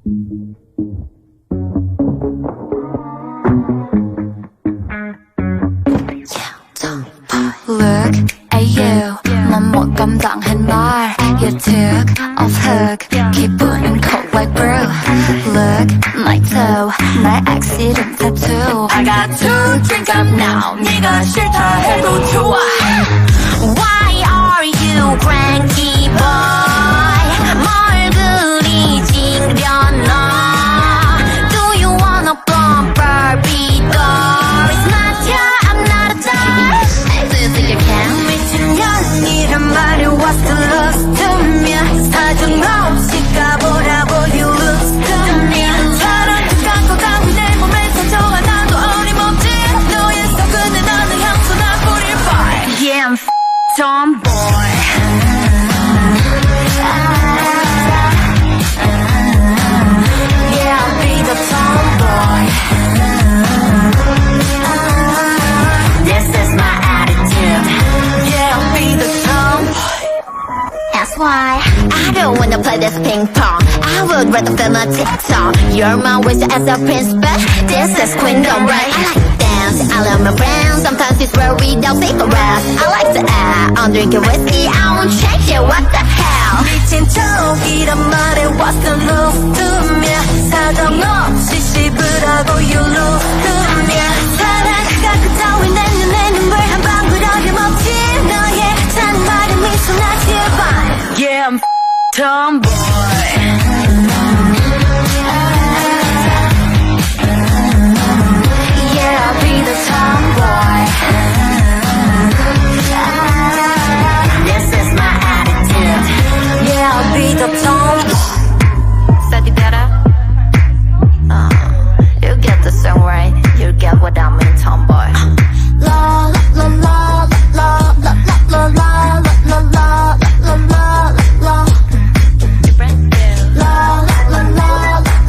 Look at you, 넌 못 감당한 날. You took off hook, 기분은 cold like brew. Look, my toe, 날 accident tattoo. I got to drink up now, 네가 싫다 해도 좋아. Why are you cranky boy? 뭘 그리 찡그려놔? Do you wanna blow Barbie doll? It's not your, I'm not a doll. Do you think you can? 미친년이란 말이 what's the loss to me? 사정없이 까보라고 you lose to me. 사랑 깎고 깎고 내 몸에 상처가 나도 어림없지. 너의 속근에 나는 향수나 뿌릴 fire. Yeah, I'm tomboy. Yeah, I'll be the tomboy. This is my attitude. Yeah, I'll be the tomboy. That's why I don't wanna play this ping pong. I would rather film a TikTok. You're my wish as a prince, but this is queendom, right? I like to dance, I love my friends. Sometimes it's where we don't take a rest. I like to act, I'm drinking whiskey, I won't change it, what the hell? 미친 척이란 말에 what's the lose to me? 사정없이 씹으라고 you lose to me. 사랑가 그따위 내 눈에 눈물 한 방울 어림없지. 너의 찬 말에 미소나 제발. Yeah, I'm tomboy. Yeah, I'll be the tomboy. This is my attitude. Yeah, I'll be the tomboy. Study better? You get the song right. You get what I mean, tomboy. La la la la la la la la la la la la la. Different feel. La la la la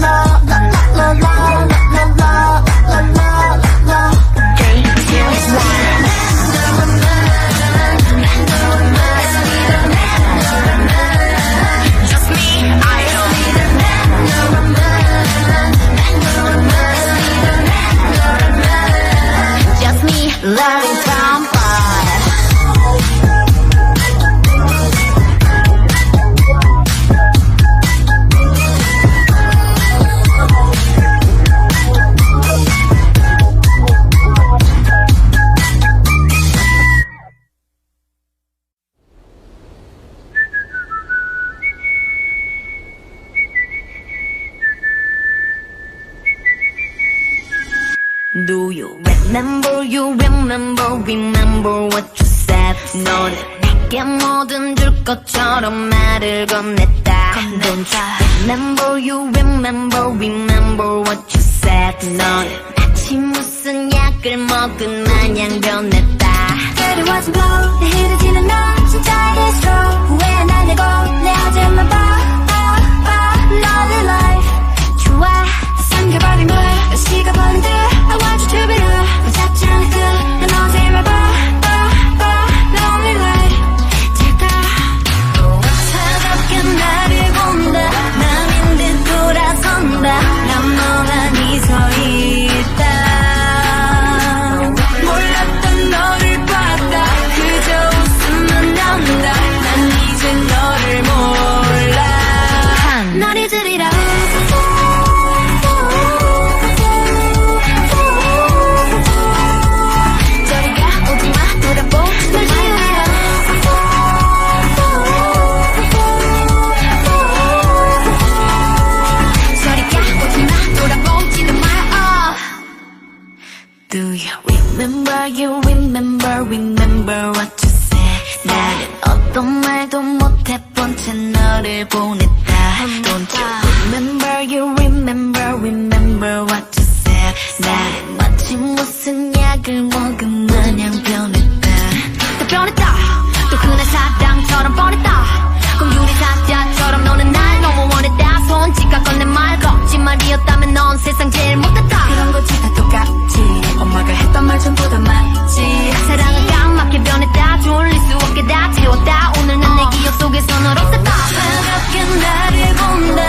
la la la la la la la la la. 3, 2, 1. Just me, idol. Just me, loving tomboy. Do you remember what you said? 너는 내게 뭐든 줄 것처럼 말을 건넸다. Don't you remember what you said? 너는 마치 무슨 약을 먹은 마냥 변했다. Get it wasn't blow, 내 흐려지는 너 진짜 it's true. 후회 안 하려고 내 어제만 봐. Lonely life 좋아 삼켜버린 거야 시가 버린 듯 I want you to be there 찾지 않을 듯난 어제만 봐. Lonely life 제가 차갑게 나를 본다. 남인 듯 돌아선다. 난 멍하니 서 있다. 몰랐던 너를 봤다. 그저 웃음만 난다. 난 이제 너를 몰라. 널 잊으리라. 저리가 오지마 돌아보 널 지우리라. 저리가 오지마 돌아보지도 마. Do you remember what you said? 나는 어떤 말도 못해본 채 너를 보냈다. Don't you remember what you said? 나는 마치 무슨 약을 먹은 마냥 변했다. 다 변했다. 또 그날 사랑처럼 뻔했다. 공유리 사자처럼 너는 날 너무 원했다. 손짓과 건넨 말 거짓말이었다면 넌 세상 제일 못했다. 그런 거지 다 똑같지. 엄마가 했던 말 전부 다 맞지. 사랑은 까맣게 변했다. 졸릴 수 없게 다 채웠다. 오늘 난 내 기억 속에서 널 없앴다. 차갑게 나를 본다.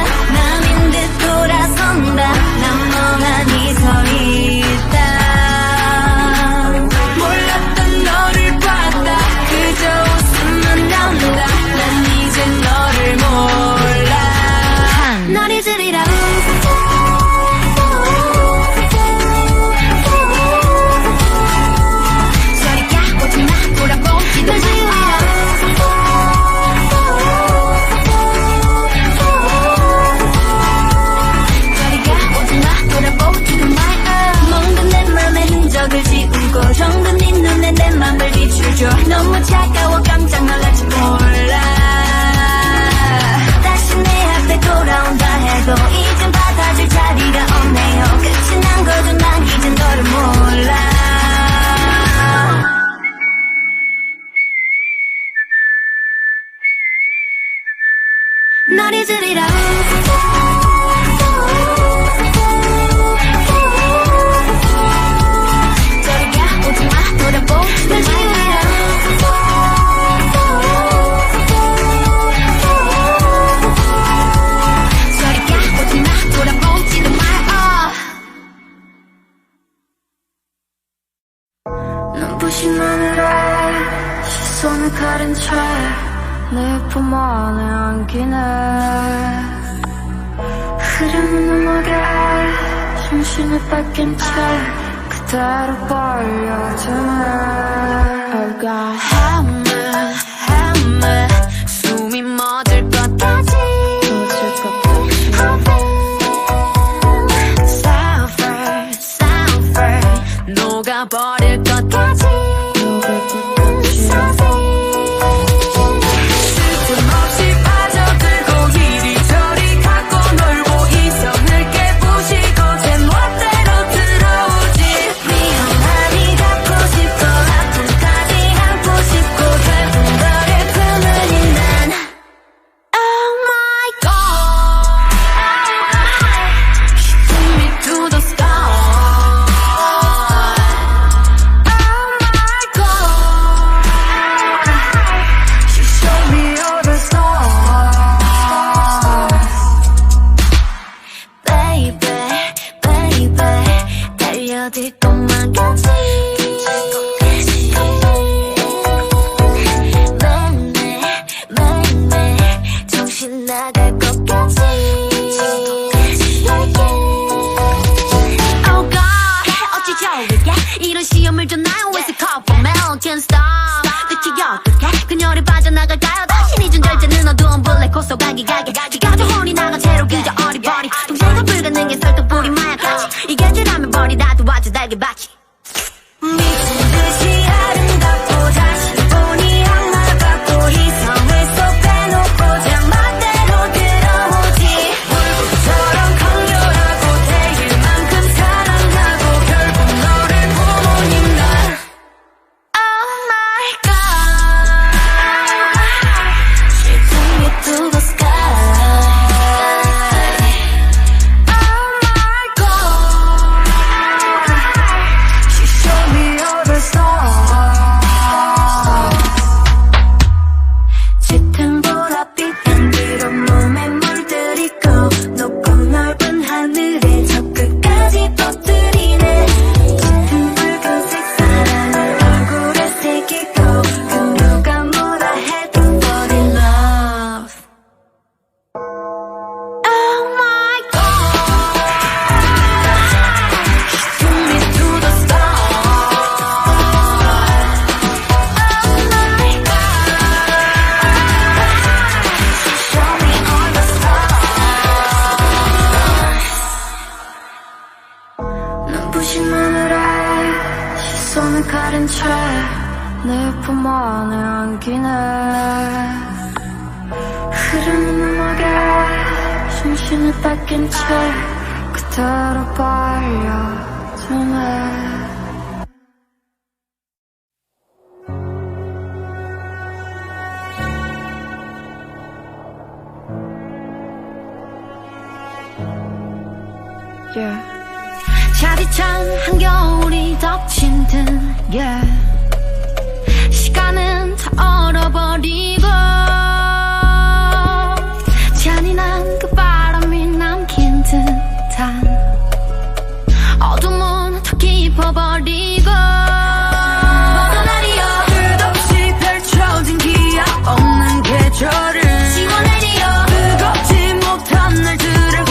잊으리라. 저리가 오지마 돌아보지도 마. 저리가 오지마 돌아보지도 마. 멍든 내 맘에 흔적을 지우고 정든 네 눈에 내 맘을 비추줘. 너무 차가워 깜짝 놀랄지 몰라. 다시 내 앞에 돌아온다 해도 이젠 받아줄 자리가 없네요. 끝이 난 거죠. 난 이젠 너를 몰라. 널 잊으리라. 저리가 오지마 돌아보지 널 지우리라. 저리가 오지마 돌아보지도 마. 눈부신 하늘에 시선을 가린 채 내 품 안에 안기네. 흐르는 음악에 정신을 뺏긴 채 그대로 빨려드네. Oh God, help me, 숨이 멎을 것 같지. Suffer, 녹아버릴 것 같지. 어딜 것만 같지. 매일매일 정신 나갈 것 같지. Oh God, 어찌 좋을까 이런 시험을 줬나요. It's a call for mail, can't stop. 대체 어떻게 그녀를 빠져나갈까요. 다시 잊은 절제는 어두운 블랙 홀 속 가기가게. 비가 저 혼이 나간 채로 그저 어리버리 동생과 불가능해 설득 뿌리 마약같이. 이게 죄라면 버리다 도와줘 달걀밭이. 미친 듯이 아름답고 다시 보니 악마 같고 이성을 쏙 빼놓고 제 맘대로 들어오지. 불꽃처럼 강렬하고 태일 만큼 사랑하고 결국 너를 부모님 날. Oh my God, she took me to the sky. 눈부신 하늘에 시선을 가린 채 내 품 안에 안기네. 흐르는 음악에 정신을 뺏긴 채 그대로 빨려드네. Yeah. 차디찬 한겨울이 덮친 듯 yeah. 시간은 다 얼어버리고 잔인한 그 바람이 남긴 듯한 어둠은 더 깊어버리고 벗어나리여 끝없이 펼쳐진 기약 없는 계절을 지워내리여 뜨겁지 못한 날들을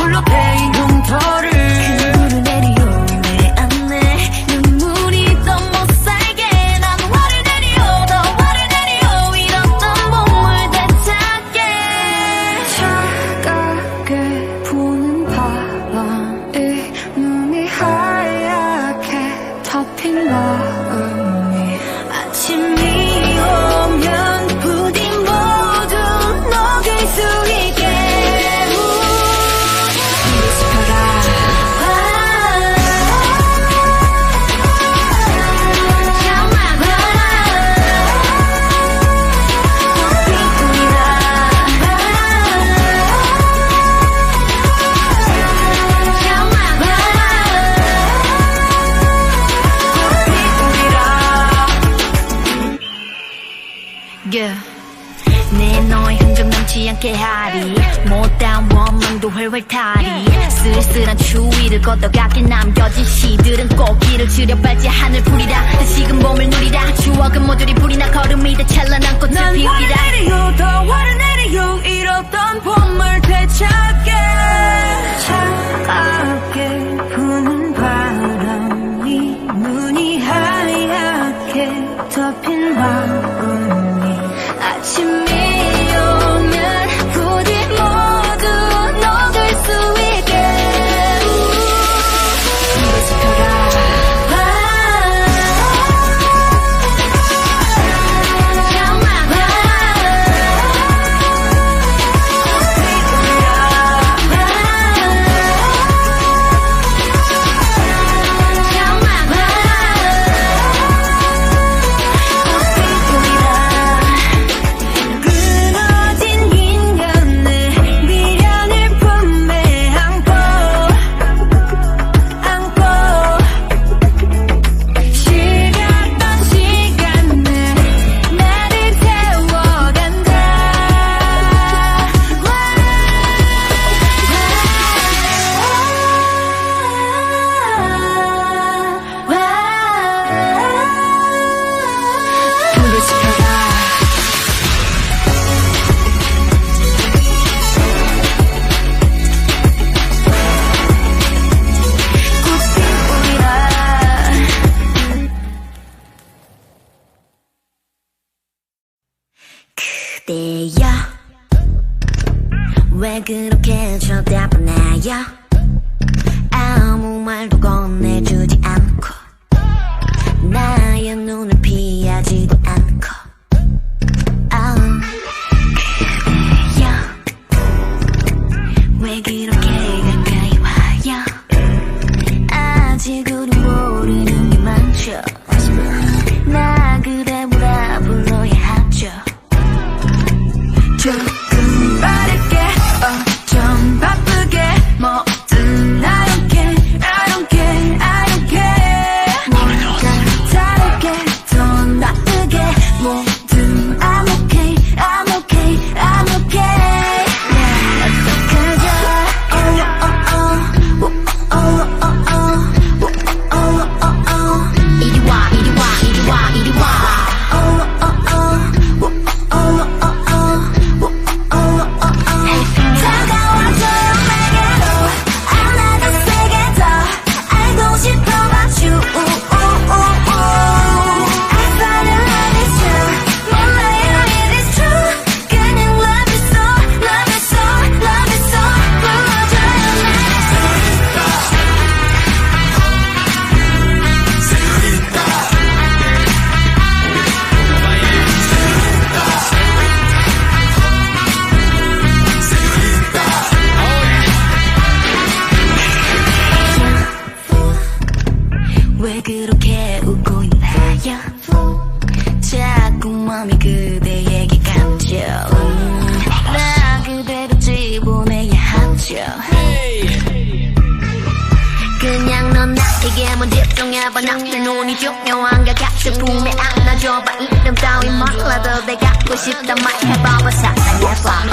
마음이 아침이 오면 부디 모두 녹일 수 있게 내 너의 흔적 남지 않게 하리 못다운 원망도 훨훨 타리 쓸쓸한 추위를 걷어가게 남겨진 시들은 꽃길을 지려밟지 하늘 풀이라 다시금 봄을 누리라 추억은 모조리 불이 나 걸음이 돼 찬란한 꽃을 피우리라 난 화를 내리요 더 화를 내리요 잃었던 봄을 되찾게 차갑게 부는 바람이 눈이 하얗게 덮인 마음이 아침이 오면 부디 모두 녹을 수 있게 그대여 왜 그렇게 쳐다보나요 아무 말도 건네주지 않고 나의 눈을 피하지도 않고 그대여 왜 그렇게 가까이 와요 아직은 모르는 게 많죠 나 그대보다 불러야 하죠 조금 빠르게 좀 바쁘게 뭐든 I don't care I don't care I don't care 뭔가 다르게 더 나쁘게 뭐든 I'm okay I'm okay I'm okay 어떡하죠 이리 와 이리 와 이리 와 이리 와 왜 그렇게 웃고 있나요 자꾸 맘이 그대에게 갔죠 나 그대로 집어내야 하죠 그냥 넌 나에게만 집중해봐 나의 눈이 중요한 게 같이 품에 안아줘봐 이름 따위 몰라도 내가 갖고 싶단 말 해봐봐 사랑해봐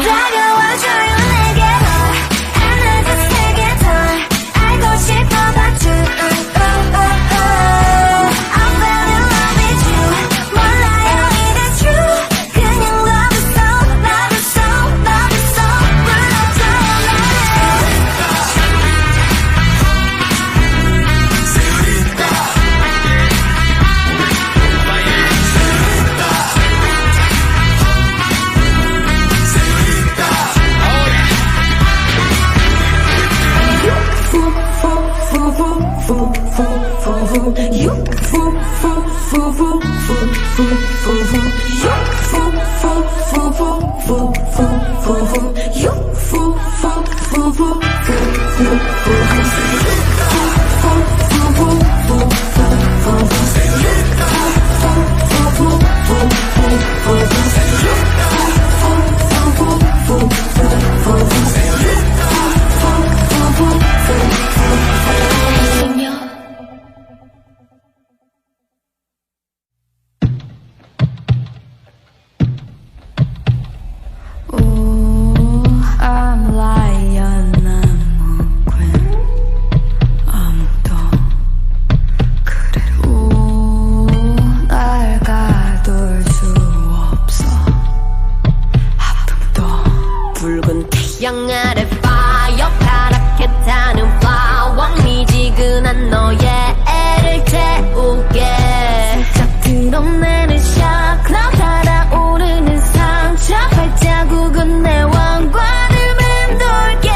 다가와줘요 태양 아래 파여 파랗게 타는 플라워 미지근한 너의 애를 태우게 슬쩍 드러내는 샤클라 달아오르는 상처 발자국은 내 왕관을 맴돌게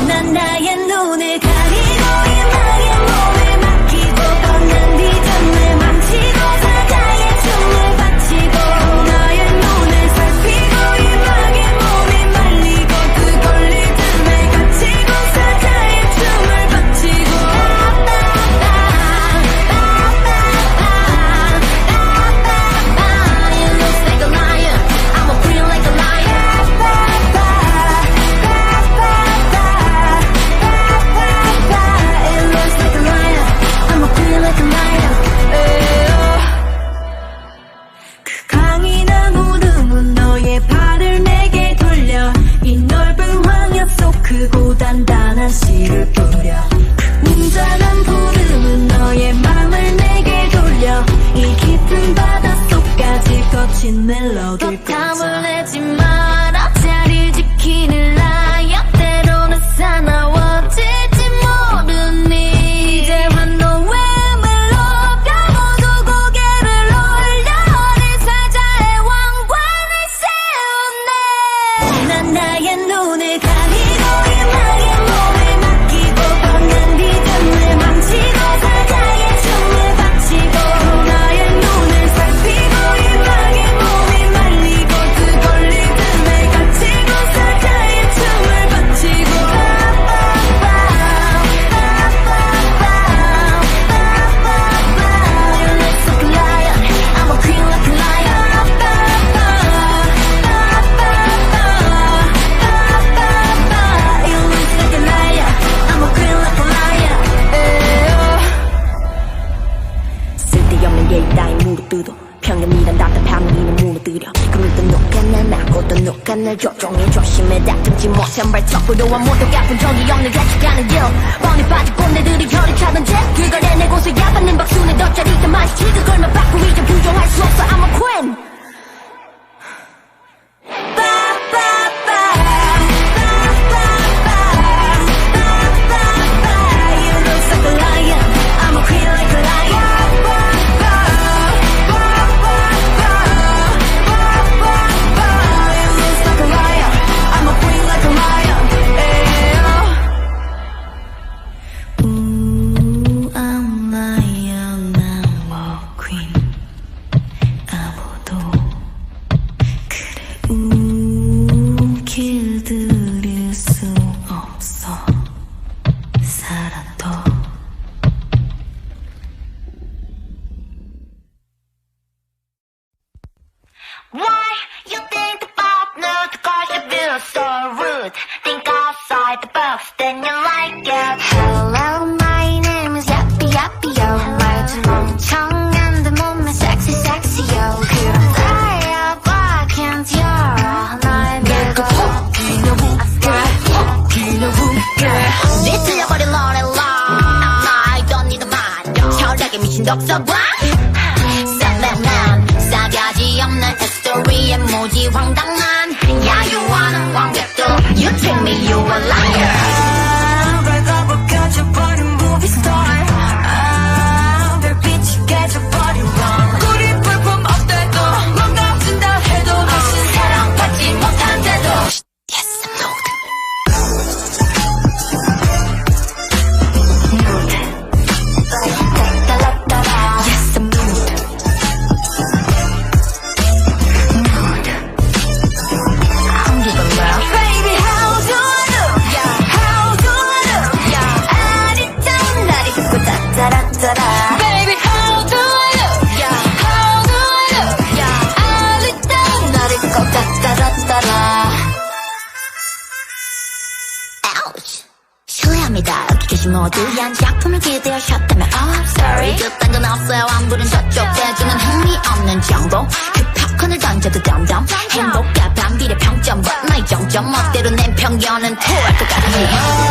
난 나의 눈을 가리고 이마의 몸을 맡기고 걷는 뒤전을 망치고 사자의 춤을 바치고 너의 눈을 살피고 이마의 몸이 말리고 그걸 리듬에 갇히고 사자의 춤을 바치고 You look like a lion, I'ma feel like a lion. It looks like a lion, I'ma feel like a lion. 그 강인한 울음은 너의 발을 내게 돌려 이 넓은 황야 속 크고 단단한 씨를 뿌려 그 웅장한 부름은 너의 맘을 내게 돌려 이 깊은 바닷속까지 거친 멜로디를 땀을 내지 마라 자리를 지키는 라이언 때로는 사나워질지 모르니 이제와 너의 멜로디 모두 고개를 올려 어린 사자의 왕관을 세우네 난 나의 눈을 가리고 이마의 몸을 맡기고 걷는 리듬을 망치고 사자의 춤을 바치고 너의 눈을 살피고 이마의 몸이 말리고 그걸 리듬에 갇히고 사자의 춤을 바치고 You look like a lion, I'm a queen like a lion. You look like a lion, I'm a queen like a lion. 쓸데없는 예의 따위 무릎 뜯어 평균이란 답답함을 이는 무너뜨려 그럴 땐 누가 날 막고 또 누가 날 조종해 조심해 다듬지 못한 발톱으로 아무도 아픈 적이 없는 같이 가는 길 뻔히 빠진 꼰대들이 혀를 차던 채 그걸 해내고서 야받는 박수는 덧자리가 마시지 그걸만 받고 이제 부정할 수 없어 I'm a queen. You look like a lion, I'm a queen like a lion. You look like a lion, I'm a queen like a lion. Ooh, I'm lion, I'm a queen. 아무도 그래 길들일 수 없어 살아도 Why you think about love cause you feel so rude Think outside the box then you like it Hello my name is Yappy Yappy Yo 말좀 멍청한 데 몸매 sexy sexy yo 그런 나야 봐 can't you 날 내가 뒤틀려버린 노래로 I don't need a mind 철학에 미친 독서봐 난 싸가지 없는 스토리에 모지 황당한 야유하는 관객도 You take me you a liar 발가벗 껴져버린 movie star 별빛이 깨져버린 런 우리 불품 없대도 망가진다 해도 다시 사랑받지 못한대도 Yes I'm mood Yes 합니다. 여기 계신 모두 한 작품을 기대하셨다면 Oh sorry 그딴 건 없어요. 안부는 저쪽 대중은 흥미없는 정보 힙합콘을 던져도 덤덤 행복과 반비례 평점 나의 정점 멋대로 낸 편견은 토할 것 같지